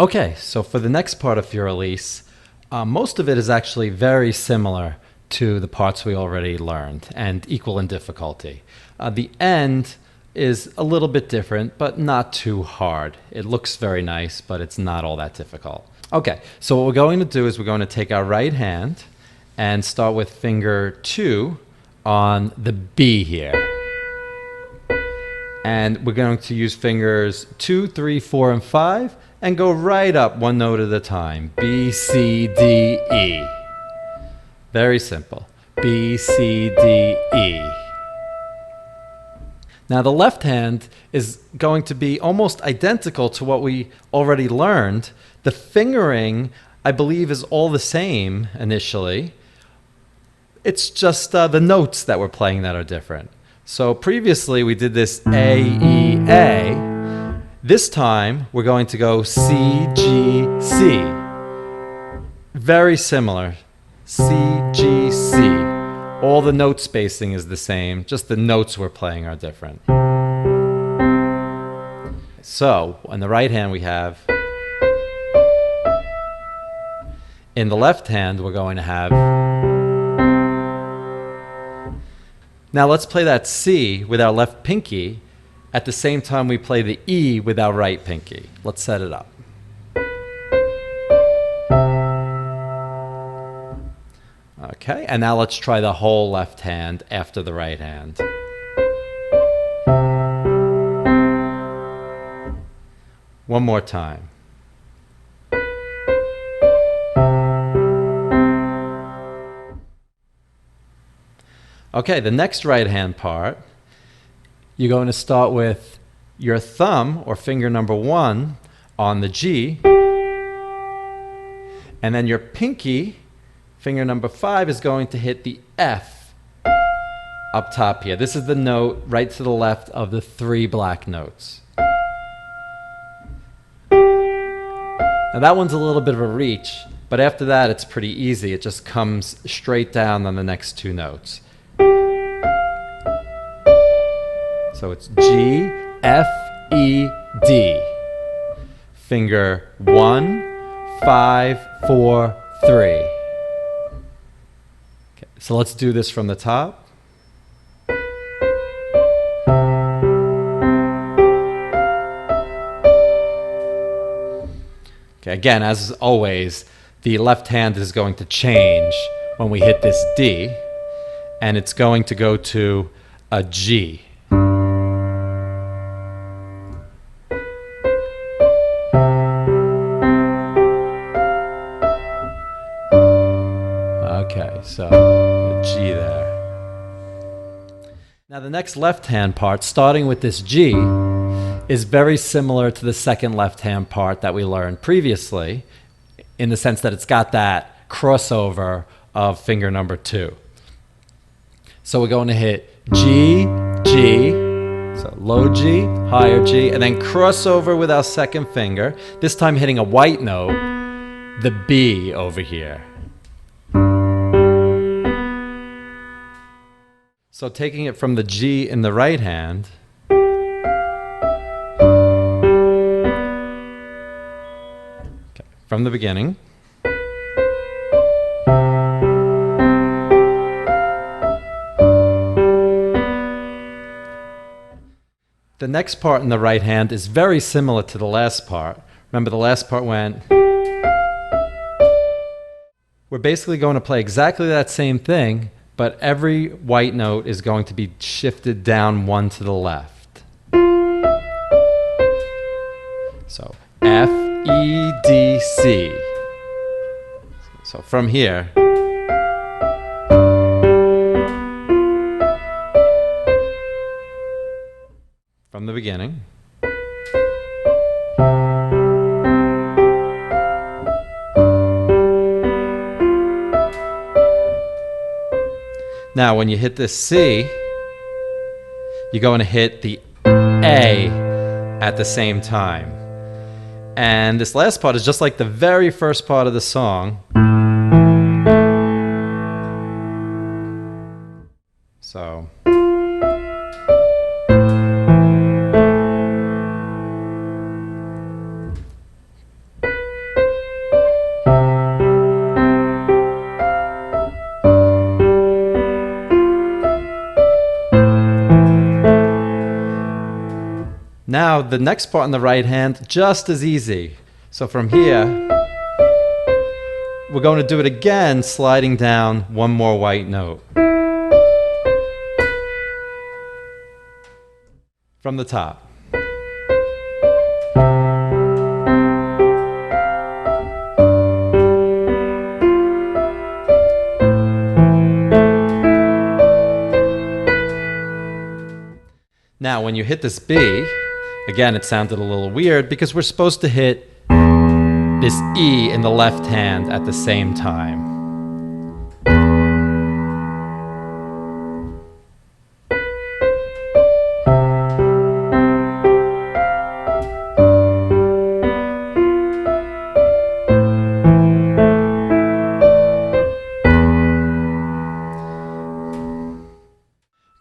Okay, so for the next part of your Elise, most of it is actually very similar to the parts we already learned and equal in difficulty. The end is a little bit different, but not too hard. It looks very nice, but it's not all that difficult. Okay, so what we're going to do is we're going to take our right hand and start with finger 2 on the B here. And we're going to use fingers 2, 3, 4, and 5 and go right up one note at a time. B, C, D, E. Very simple. B, C, D, E. Now the left hand is going to be almost identical to what we already learned. The fingering, I believe, is all the same initially. It's just the notes that we're playing that are different. So previously we did this A, E, A. This time we're going to go C, G, C. Very similar. C, G, C. All the note spacing is the same, just the notes we're playing are different. So on the right hand we have, in the left hand we're going to have. Now let's play that C with our left pinky at the same time we play the E with our right pinky. Let's set it up. Okay, and now let's try the whole left hand after the right hand. One more time. Okay, the next right hand part, you're going to start with your thumb or finger number 1 on the G, and then your pinky, finger number 5, is going to hit the F up top here. This is the note right to the left of the 3 black notes. Now that one's a little bit of a reach, but after that it's pretty easy. It just comes straight down on the next 2 notes. So it's G, F, E, D. Finger 1, 5, 4, 3. Okay, so let's do this from the top. Okay, again, as always, the left hand is going to change when we hit this D, and it's going to go to a G. Okay, so a G there. Now the next left hand part, starting with this G, is very similar to the second left hand part that we learned previously, in the sense that it's got that crossover of finger number 2. So we're going to hit G, G, so low G, higher G, and then crossover with our second finger, this time hitting a white note, the B over here. So taking it from the G in the right hand, okay, from the beginning, the next part in the right hand is very similar to the last part. Remember, the last part went. We're basically going to play exactly that same thing, but every white note is going to be shifted down 1 to the left. So F, E, D, C. So from here, from the beginning, now when you hit this C, you're going to hit the A at the same time. And this last part is just like the very first part of the song. So Now the next part on the right hand, just as easy. So from here, we're going to do it again, sliding down one more white note. From the top. Now, when you hit this B, again, it sounded a little weird because we're supposed to hit this E in the left hand at the same time.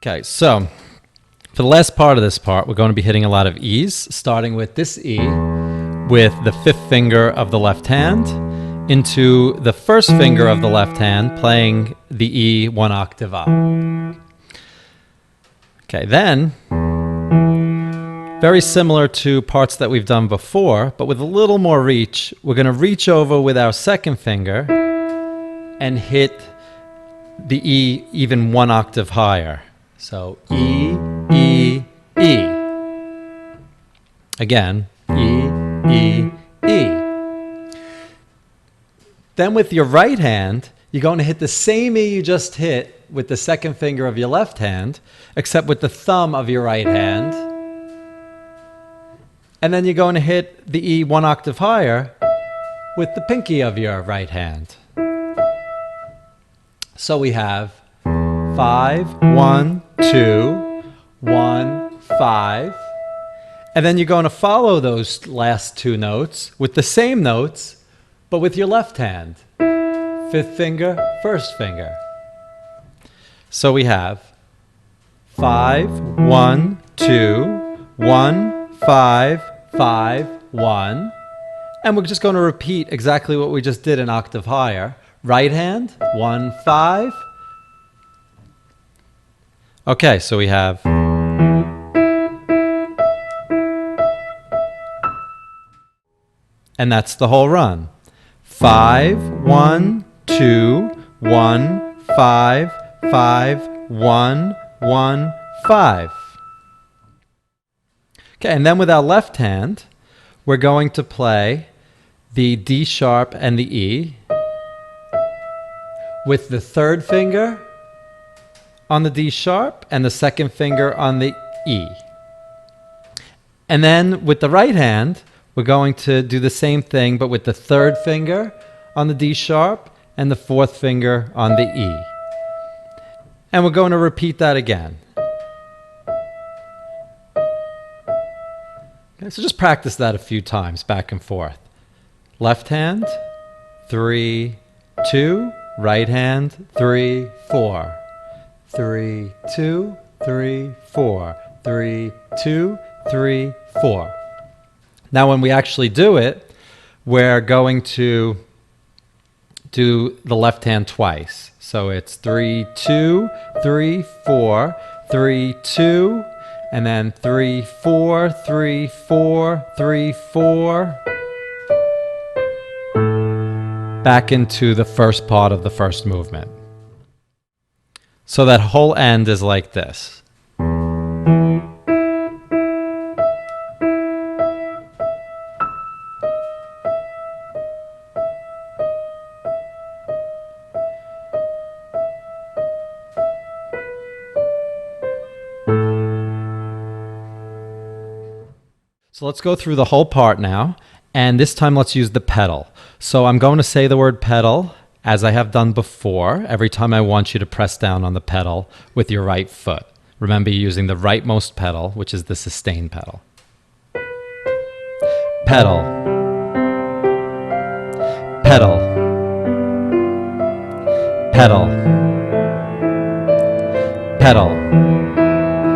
Okay, so for the last part of this part, we're going to be hitting a lot of E's, starting with this E with the fifth finger of the left hand into the first finger of the left hand, playing the E one octave up. Okay, then, very similar to parts that we've done before, but with a little more reach, we're going to reach over with our second finger and hit the E even one octave higher. So E, E, E. Again, E, E, E. Then with your right hand, you're going to hit the same E you just hit with the second finger of your left hand, except with the thumb of your right hand. And then you're going to hit the E one octave higher with the pinky of your right hand. So we have 5, 1, 2, 1, 5. And then you're going to follow those last two notes with the same notes, but with your left hand. Fifth finger, first finger. So we have 5, 1, 2, 1, 5, 5, 1. And we're just going to repeat exactly what we just did an octave higher. Right hand, 1, 5. Okay, so we have and that's the whole run. 5, 1, 2, 1, 5, 5, 1, 1, 5. Okay, and then with our left hand, we're going to play the D sharp and the E with the third finger on the D sharp and the second finger on the E. And then with the right hand, we're going to do the same thing, but with the third finger on the D sharp and the fourth finger on the E. And we're going to repeat that again. Okay, so just practice that a few times back and forth. Left hand, 3, 2, right hand, 3, 4. 3, 2, 3, 4. 3, 2, 3, 4. Now when we actually do it, we're going to do the left hand twice. So it's 3, 2, 3, 4, 3, 2, and then 3, 4, 3, 4, 3, 4. Back into the first part of the first movement. So that whole end is like this. So let's go through the whole part now, and this time let's use the pedal. So I'm going to say the word pedal as I have done before, every time I want you to press down on the pedal with your right foot. Remember, you're using the rightmost pedal, which is the sustain pedal. Pedal. Pedal. Pedal. Pedal.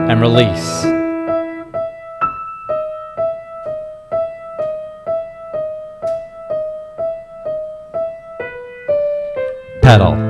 And release. Pedal.